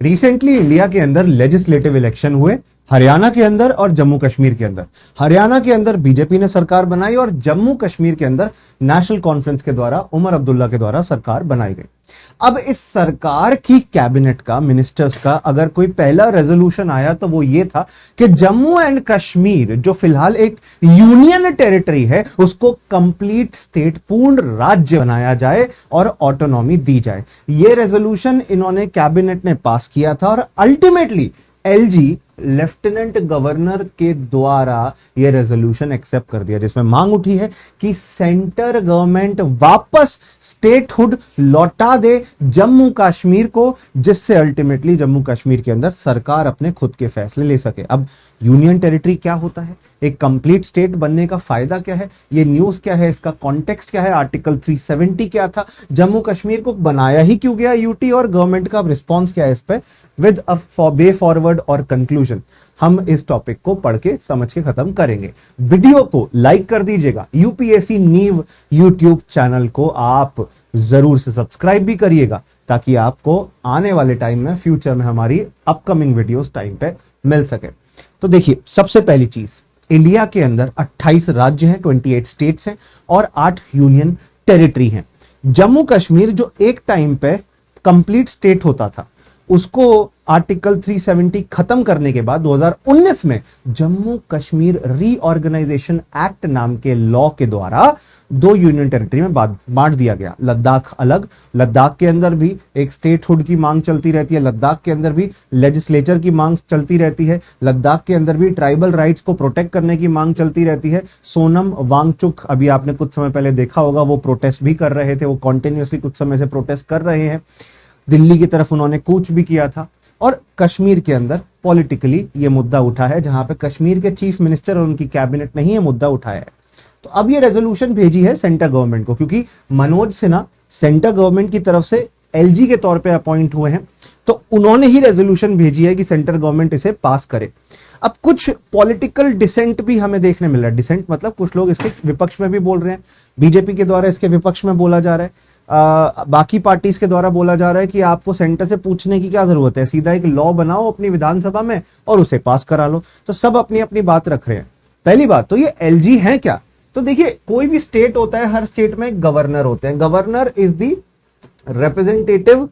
Recently India के अंदर legislative election हुए, हरियाणा के अंदर और जम्मू कश्मीर के अंदर। हरियाणा के अंदर बीजेपी ने सरकार बनाई और जम्मू कश्मीर के अंदर नेशनल कॉन्फ्रेंस के द्वारा उमर अब्दुल्ला के द्वारा सरकार बनाई गई। अब इस सरकार की कैबिनेट का, मिनिस्टर्स का अगर कोई पहला रेजोल्यूशन आया तो वो ये था कि जम्मू एंड कश्मीर जो फिलहाल एक यूनियन टेरिटरी है उसको कंप्लीट स्टेट, पूर्ण राज्य बनाया जाए और ऑटोनॉमी दी जाए। ये रेजोल्यूशन इन्होंने कैबिनेट ने पास किया था और अल्टीमेटली एलजी लेफ्टिनेंट गवर्नर के द्वारा यह रेजोल्यूशन एक्सेप्ट कर दिया, जिसमें मांग उठी है कि सेंटर गवर्नमेंट वापस स्टेटहुड लौटा दे जम्मू कश्मीर को, जिससे अल्टीमेटली जम्मू कश्मीर के अंदर सरकार अपने खुद के फैसले ले सके। अब यूनियन टेरिटरी क्या होता है, एक कंप्लीट स्टेट बनने का फायदा क्या है, ये न्यूज क्या है, इसका कॉन्टेक्स्ट क्या है, आर्टिकल 370 क्या था, जम्मू कश्मीर को बनाया ही क्यों गया यूटी, और गवर्नमेंट का रिस्पॉन्स क्या है इस पे, विद अ वे फॉरवर्ड और कंक्लूजन हम इस टॉपिक को पढ़ के समझ के खत्म करेंगे। वीडियो को लाइक कर दीजिएगा, यूपीएससी नीव यूट्यूब चैनल को आप जरूर से सब्सक्राइब भी करिएगा ताकि आपको आने वाले टाइम में, फ्यूचर में हमारी अपकमिंग वीडियोस टाइम पे मिल सके। तो देखिए, सबसे पहली चीज, इंडिया के अंदर 28 राज्य हैं, 28 स्टेट्स हैं और 8 यूनियन टेरिटरी हैं। जम्मू कश्मीर जो एक टाइम पे कंप्लीट स्टेट होता था, उसको आर्टिकल 370 खत्म करने के बाद 2019 में जम्मू कश्मीर रीऑर्गेनाइजेशन एक्ट नाम के लॉ के द्वारा 2 यूनियन टेरिटरी में बांट दिया गया। लद्दाख अलग, लद्दाख के अंदर भी एक स्टेटहुड की मांग चलती रहती है, लद्दाख के अंदर भी लेजिस्लेचर की मांग चलती रहती है, लद्दाख के अंदर भी ट्राइबल राइट्स को प्रोटेक्ट करने की मांग चलती रहती है। सोनम वांगचुक, अभी आपने कुछ समय पहले देखा होगा, वो प्रोटेस्ट भी कर रहे थे, वो कॉन्टिन्यूसली कुछ समय से प्रोटेस्ट कर रहे हैं। दिल्ली की तरफ उन्होंने कूच भी किया था। और कश्मीर के अंदर पॉलिटिकली ये मुद्दा उठा है, जहां पे कश्मीर के चीफ मिनिस्टर और उनकी कैबिनेट ने ही ये मुद्दा उठाया है। तो अब ये रेजोल्यूशन भेजी है सेंटर गवर्नमेंट को, क्योंकि मनोज सिन्हा सेंटर गवर्नमेंट की तरफ से एलजी के तौर पे अपॉइंट हुए हैं, तो उन्होंने ही रेजोल्यूशन भेजी है कि सेंटर गवर्नमेंट इसे पास करे। अब कुछ पॉलिटिकल डिसेंट भी हमें देखने मिल रहा है। डिसेंट मतलब कुछ लोग इसके विपक्ष में भी बोल रहे हैं, बीजेपी के द्वारा इसके विपक्ष में बोला जा रहा है, बाकी पार्टीज के द्वारा बोला जा रहा है कि आपको सेंटर से पूछने की क्या जरूरत है, सीधा एक लॉ बनाओ अपनी विधानसभा में और उसे पास करा लो। तो सब अपनी अपनी बात रख रहे हैं। पहली बात तो ये एलजी है क्या, तो देखिए, कोई भी स्टेट होता है, हर स्टेट में गवर्नर होते हैं। Governor is the representative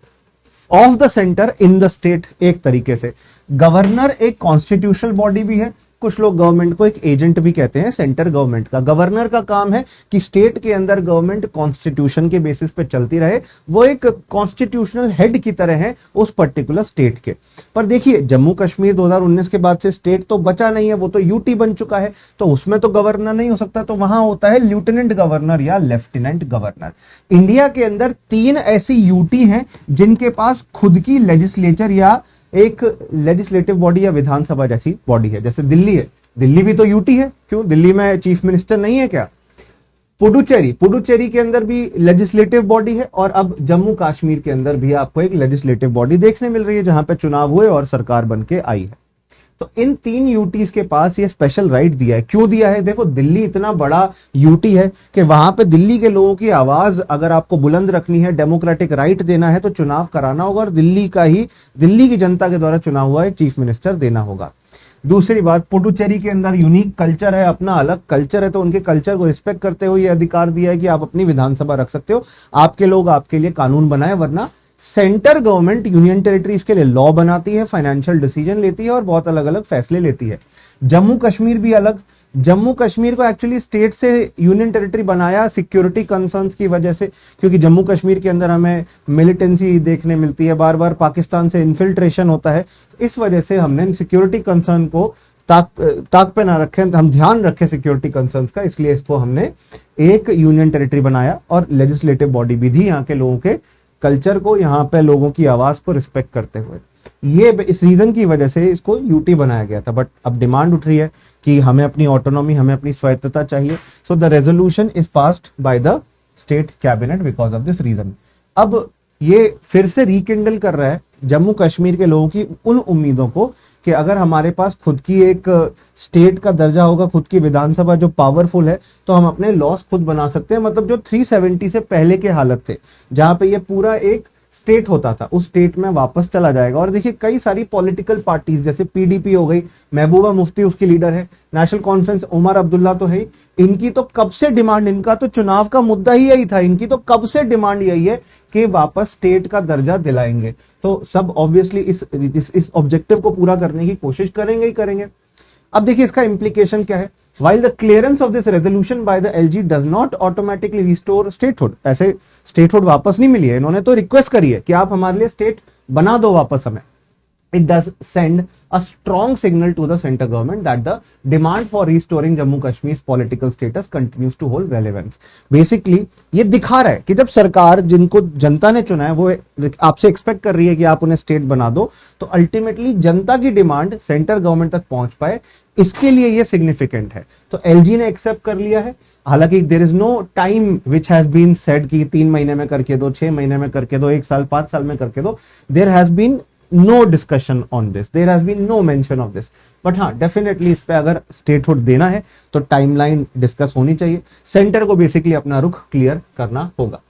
of the centre in the state. एक तरीके से गवर्नर एक कॉन्स्टिट्यूशनल बॉडी भी है, कुछ लोग गवर्नमेंट को एक एजेंट भी कहते हैं सेंटर गवर्नमेंट का। गवर्नर का काम है कि स्टेट के अंदर गवर्नमेंट कॉन्स्टिट्यूशन के बेसिस पे चलती रहे, वो एक कॉन्स्टिट्यूशनल हेड की तरह है उस पर्टिकुलर स्टेट के। पर देखिए, जम्मू कश्मीर 2019 के बाद से स्टेट तो बचा नहीं है, वो तो यूटी बन चुका है, तो उसमें तो गवर्नर नहीं हो सकता, तो वहां होता है लेफ्टिनेंट गवर्नर या लेफ्टिनेंट गवर्नर। इंडिया के अंदर 3 ऐसी यूटी हैं जिनके पास खुद की लेजिस्लेचर या एक लेजिस्लेटिव बॉडी या विधानसभा जैसी बॉडी है। जैसे दिल्ली है, दिल्ली भी तो यूटी है, क्यों, दिल्ली में चीफ मिनिस्टर नहीं है क्या। पुडुचेरी के अंदर भी लेजिस्लेटिव बॉडी है, और अब जम्मू कश्मीर के अंदर भी आपको एक लेजिस्लेटिव बॉडी देखने मिल रही है, जहां पे चुनाव हुए और सरकार बन के आई है। तो इन 3 यूटीज के पास ये स्पेशल राइट दिया है। क्यों दिया है, देखो, दिल्ली इतना बड़ा यूटी है कि वहां पे दिल्ली के लोगों की आवाज अगर आपको बुलंद रखनी है, डेमोक्रेटिक राइट देना है, तो चुनाव कराना होगा और दिल्ली की जनता के द्वारा चुना हुआ एक चीफ मिनिस्टर देना होगा। दूसरी बात, पुडुचेरी के अंदर यूनिक कल्चर है, अपना अलग कल्चर है, तो उनके कल्चर को रिस्पेक्ट करते हुए ये अधिकार दिया है कि आप अपनी विधानसभा रख सकते हो, आपके लोग आपके लिए कानून बनाए, वरना सेंटर गवर्नमेंट यूनियन टेरिटरीज के लिए लॉ बनाती है, फाइनेंशियल डिसीजन लेती है और बहुत अलग अलग फैसले लेती है। जम्मू कश्मीर भी अलग। जम्मू कश्मीर को एक्चुअली स्टेट से यूनियन टेरिटरी बनाया सिक्योरिटी कंसर्न्स की वजह से, क्योंकि जम्मू कश्मीर के अंदर हमें मिलिटेंसी देखने मिलती है, बार बार पाकिस्तान से इन्फिल्ट्रेशन होता है, इस वजह से हमने सिक्योरिटी कंसर्न को ताक पे ना रखें, हम ध्यान रखें सिक्योरिटी कंसर्न्स का, इसलिए इसको हमने एक यूनियन टेरिटरी बनाया और लेजिस्लेटिव बॉडी भी थी यहाँ के लोगों के कल्चर को, यहाँ पे लोगों की आवाज को रिस्पेक्ट करते हुए। ये इस रीजन की वजह से इसको यूटी बनाया गया था। बट अब डिमांड उठ रही है कि हमें अपनी ऑटोनॉमी, हमें अपनी स्वायत्तता चाहिए। So the resolution is passed by the state cabinet because of this reason. अब ये फिर से रिकिंडल कर रहा है जम्मू कश्मीर के लोगों की उन उम्मीदों को कि अगर हमारे पास खुद की एक स्टेट का दर्जा होगा, खुद की विधानसभा जो पावरफुल है, तो हम अपने लॉस खुद बना सकते हैं। मतलब जो 370 से पहले के हालत थे, जहां पे ये पूरा एक स्टेट होता था उस स्टेट में वापस चला जाएगा। और देखिए कई सारी पॉलिटिकल पार्टीज जैसे पीडीपी हो गई, महबूबा मुफ्ती उसकी लीडर है, नेशनल कॉन्फ्रेंस उमर अब्दुल्ला तो है, इनकी तो कब से डिमांड, इनका तो चुनाव का मुद्दा ही यही था, इनकी तो कब से डिमांड यही है कि वापस स्टेट का दर्जा दिलाएंगे। तो सब ऑब्वियसली इस ऑब्जेक्टिव को पूरा करने की कोशिश करेंगे ही करेंगे। अब देखिए इसका इंप्लीकेशन क्या है। While the clearance of this resolution by the LG does not automatically restore statehood, ऐसे statehood वापस नहीं मिली है, इन्होंने तो रिक्वेस्ट करी है कि आप हमारे लिए स्टेट बना दो वापस हमें। It does send a strong signal to the central government that the demand for restoring Jammu Kashmir's political status continues to hold relevance. Basically, ये दिखा रहा है कि जब सरकार, जिनको जनता ने चुना है, वो आपसे एक्सपेक्ट कर रही है कि आप उन्हें स्टेट बना दो, तो अल्टीमेटली जनता की डिमांड सेंट्रल गवर्नमेंट तक पहुंच पाए, इसके लिए ये सिग्निफिकेंट है। तो एलजी ने एक्सेप्ट कर लिया है। हालांकि there is no time which has been said कि 3 महीने में करके दो, 6 महीने में करके दो, 1 साल 5 साल में करके दो। There has been no discussion on this, there has been no mention of this. But हाँ, डेफिनेटली इस पे अगर स्टेटहुड देना है तो टाइमलाइन डिस्कस होनी चाहिए। सेंटर को बेसिकली अपना रुख क्लियर करना होगा।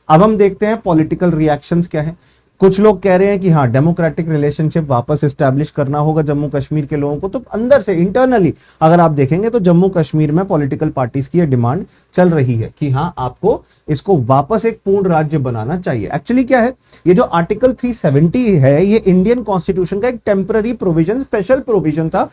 अब हम देखते हैं पॉलिटिकल रिएक्शंस क्या है। कुछ लोग कह रहे हैं कि हाँ, डेमोक्रेटिक रिलेशनशिप वापस एस्टैब्लिश करना होगा जम्मू कश्मीर के लोगों को। तो अंदर से इंटरनली अगर आप देखेंगे तो जम्मू कश्मीर में पॉलिटिकल पार्टीज की ये डिमांड चल रही है कि हाँ, आपको इसको वापस एक पूर्ण राज्य बनाना चाहिए। एक्चुअली क्या है, ये जो आर्टिकल 370 है, ये इंडियन कॉन्स्टिट्यूशन का एक टेम्पररी प्रोविजन, स्पेशल प्रोविजन था,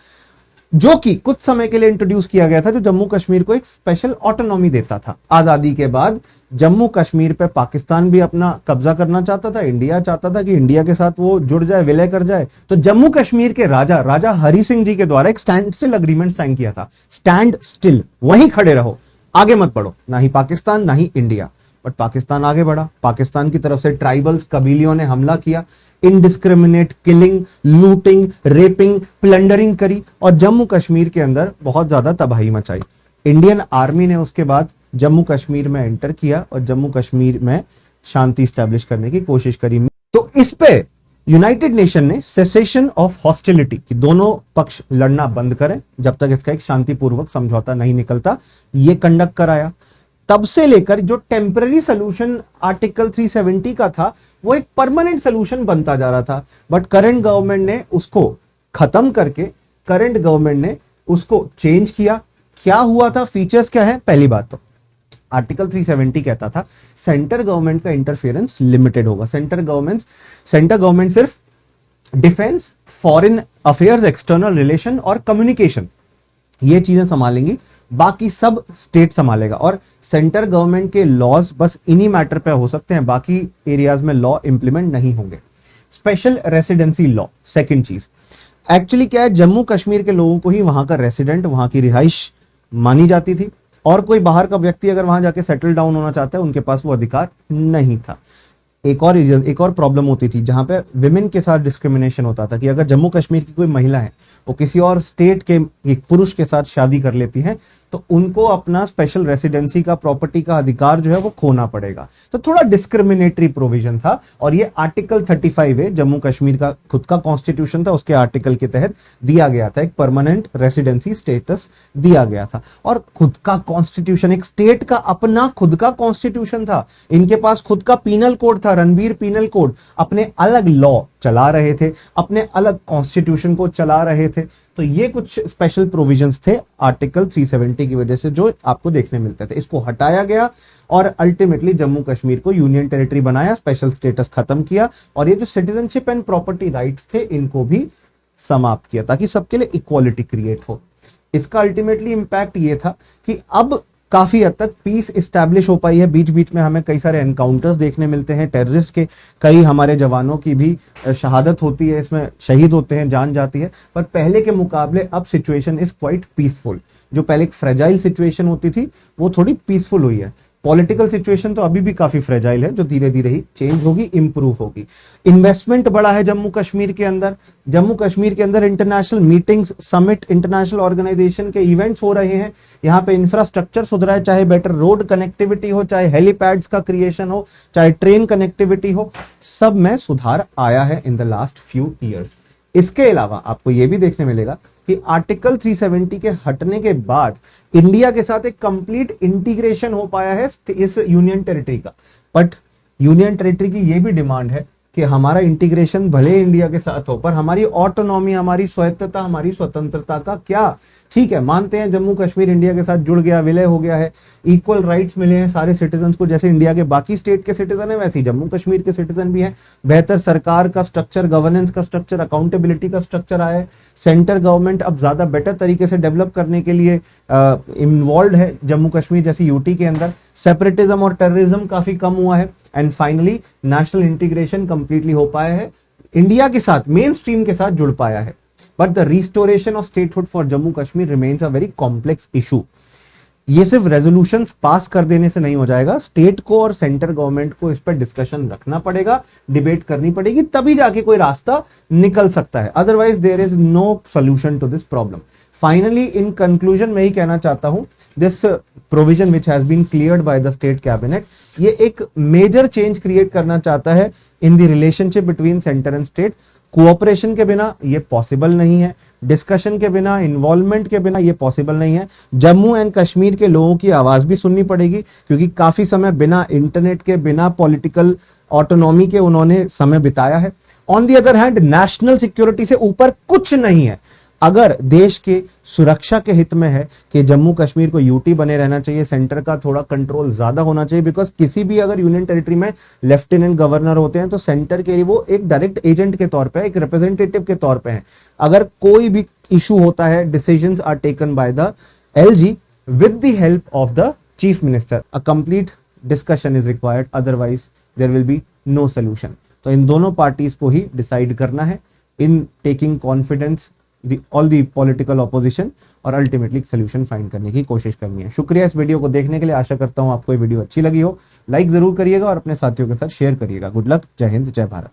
जो कि कुछ समय के लिए इंट्रोड्यूस किया गया था, जो जम्मू कश्मीर को एक स्पेशल ऑटोनॉमी देता था। आजादी के बाद जम्मू कश्मीर पे पाकिस्तान भी अपना कब्जा करना चाहता था, इंडिया चाहता था कि इंडिया के साथ वो जुड़ जाए, विलय कर जाए। तो जम्मू कश्मीर के राजा हरि सिंह जी के द्वारा एक स्टैंड स्टिल अग्रीमेंट साइन किया था। स्टैंड स्टिल, वहीं खड़े रहो, आगे मत बढ़ो, ना ही पाकिस्तान ना ही इंडिया। बट पाकिस्तान आगे बढ़ा। पाकिस्तान की तरफ से ट्राइबल्स, कबीलियों ने हमला किया, indiscriminate killing, looting, rapping, plundering करी और जम्मू कश्मीर के अंदर बहुत ज्यादा तबाही मचाई। इंडियन आर्मी ने उसके बाद जम्मू कश्मीर में एंटर किया और जम्मू कश्मीर में शांति स्टैब्लिश करने की कोशिश करी। तो इस पे यूनाइटेड नेशन ने सेसेशन ऑफ हॉस्टिलिटी कि दोनों पक्ष लड़ना बंद करें जब तक इसका एक शांतिपूर्वक समझौता नहीं निकलता, ये कंडक्ट कराया। तब से लेकर जो टेम्पररी सोल्यूशन आर्टिकल 370 का था, वो एक परमानेंट सोल्यूशन बनता जा रहा था। बट करंट गवर्नमेंट ने उसको खत्म करके करंट गवर्नमेंट ने उसको चेंज किया। क्या हुआ था, फीचर्स क्या है? पहली बात तो आर्टिकल 370 कहता था सेंट्रल गवर्नमेंट का इंटरफेरेंस लिमिटेड होगा। सेंट्रल गवर्नमेंट सिर्फ defence, foreign affairs, external relation और कम्युनिकेशन, ये चीजें संभालेंगी, बाकी सब स्टेट संभालेगा। और सेंट्रल गवर्नमेंट के लॉज बस इन्हीं मैटर पे हो सकते हैं, बाकी एरियाज में लॉ इंप्लीमेंट नहीं होंगे। स्पेशल रेसिडेंसी लॉ, सेकंड चीज, एक्चुअली क्या है, जम्मू कश्मीर के लोगों को ही वहां का रेसिडेंट, वहां की रिहाइश मानी जाती थी और कोई बाहर का व्यक्ति अगर वहां जाके सेटल डाउन होना चाहता है, उनके पास वो अधिकार नहीं था। एक और प्रॉब्लम होती थी जहां पे विमेन के साथ डिस्क्रिमिनेशन होता था कि अगर जम्मू कश्मीर की कोई महिला है वो किसी और स्टेट के एक पुरुष के साथ शादी कर लेती है तो उनको अपना स्पेशल रेसिडेंसी का, प्रॉपर्टी का अधिकार जो है वो खोना पड़ेगा। तो थोड़ा डिस्क्रिमिनेटरी प्रोविजन था और ये आर्टिकल 35 है, जम्मू कश्मीर का खुद का कॉन्स्टिट्यूशन था, उसके आर्टिकल के तहत दिया गया था, एक परमानेंट रेसिडेंसी स्टेटस दिया गया था। और खुद का कॉन्स्टिट्यूशन, एक स्टेट का अपना खुद का कॉन्स्टिट्यूशन था, इनके पास खुद का पीनल कोड था, रणबीर पीनल कोड, अपने अलग लॉ चला रहे थे, अपने अलग कॉन्स्टिट्यूशन को चला रहे थे। तो ये कुछ स्पेशल प्रोविजंस थे आर्टिकल 370 की वजह से जो आपको देखने मिलते थे। इसको हटाया गया और अल्टीमेटली जम्मू कश्मीर को यूनियन टेरिटरी बनाया, स्पेशल स्टेटस खत्म किया और ये जो सिटीजनशिप एंड प्रॉपर्टी राइट्स थे इनको भी समाप्त किया ताकि सबके लिए इक्वालिटी क्रिएट हो। इसका अल्टीमेटली इंपैक्ट ये था कि अब काफी हद तक पीस इस्टेब्लिश हो पाई है। बीच बीच में हमें कई सारे एनकाउंटर्स देखने मिलते हैं टेररिस्ट के, कई हमारे जवानों की भी शहादत होती है, इसमें शहीद होते हैं, जान जाती है, पर पहले के मुकाबले अब सिचुएशन इज क्वाइट पीसफुल। जो पहले एक फ्रेजाइल सिचुएशन होती थी वो थोड़ी पीसफुल हुई है। पॉलिटिकल सिचुएशन तो अभी भी काफी फ्रेजाइल है, जो धीरे धीरे ही चेंज होगी, इंप्रूव होगी। इन्वेस्टमेंट बढ़ा है जम्मू कश्मीर के अंदर। जम्मू कश्मीर के अंदर international meetings, summit, international organisation के इवेंट्स हो रहे हैं। यहाँ पे इंफ्रास्ट्रक्चर सुधरा है, चाहे बेटर रोड कनेक्टिविटी हो, चाहे हेलीपैड्स का क्रिएशन हो, चाहे ट्रेन कनेक्टिविटी हो, सब में सुधार आया है in the last few years. इसके अलावा आपको यह भी देखने मिलेगा कि आर्टिकल 370 के हटने के बाद इंडिया के साथ एक कंप्लीट इंटीग्रेशन हो पाया है इस यूनियन टेरिटरी का। बट यूनियन टेरिटरी की ये भी डिमांड है कि हमारा इंटीग्रेशन भले इंडिया के साथ हो, पर हमारी ऑटोनॉमी, हमारी स्वायत्तता, हमारी स्वतंत्रता का क्या। ठीक है, मानते हैं जम्मू कश्मीर इंडिया के साथ जुड़ गया, विलय हो गया है, इक्वल राइट्स मिले हैं सारे सिटीजन को, जैसे इंडिया के बाकी स्टेट के सिटीजन है वैसे ही जम्मू कश्मीर के सिटीजन भी हैं। बेहतर सरकार का स्ट्रक्चर, गवर्नेंस का स्ट्रक्चर, अकाउंटेबिलिटी का स्ट्रक्चर आया है। सेंट्रल गवर्नमेंट अब ज्यादा बेटर तरीके से डेवलप करने के लिए इन्वॉल्व है जम्मू कश्मीर जैसी यूटी के अंदर। सेपरेटिज्म और टेररिज्म काफी कम हुआ है। And finally national integration completely हो पाया है, इंडिया के साथ, मेन स्ट्रीम के साथ जुड़ पाया है। But the restoration of statehood for Jammu Kashmir remains a very complex issue. ये सिर्फ रेजोल्यूशंस पास कर देने से नहीं हो जाएगा, स्टेट को और सेंटर गवर्नमेंट को इस पर डिस्कशन रखना पड़ेगा, डिबेट करनी पड़ेगी, तभी जाके कोई रास्ता निकल सकता है। Otherwise there is no solution to this problem. Finally in conclusion मैं ही कहना चाहता हूं, this provision which has been cleared by the state cabinet, ये एक मेजर चेंज क्रिएट करना चाहता है in the relationship between centre and state. Cooperation के बिना ये पॉसिबल नहीं है, डिस्कशन के बिना, इन्वॉल्वमेंट के बिना ये पॉसिबल नहीं है। जम्मू एंड कश्मीर के लोगों की आवाज भी सुननी पड़ेगी, क्योंकि काफी समय बिना इंटरनेट के, बिना पॉलिटिकल ऑटोनॉमी के उन्होंने समय बिताया है। On the other hand national security से ऊपर कुछ नहीं है। अगर देश के सुरक्षा के हित में है कि जम्मू कश्मीर को यूटी बने रहना चाहिए, सेंटर का थोड़ा कंट्रोल ज्यादा होना चाहिए, बिकॉज किसी भी अगर यूनियन टेरिटरी में लेफ्टिनेंट गवर्नर होते हैं तो सेंटर के लिए वो एक डायरेक्ट एजेंट के तौर पे, एक रिप्रेजेंटेटिव के तौर पे है। अगर कोई भी इशू होता है, decisions are taken by the LG with the help of the chief minister. A complete discussion is required, otherwise there will be no solution. तो इन दोनों पार्टीज को ही डिसाइड करना है in taking confidence all the political opposition, और ultimately solution find करने की कोशिश करनी है। शुक्रिया इस वीडियो को देखने के लिए। आशा करता हूं आपको ये वीडियो अच्छी लगी हो। लाइक जरूर करिएगा और अपने साथियों के साथ शेयर करिएगा। गुड लक, जय हिंद, जय भारत।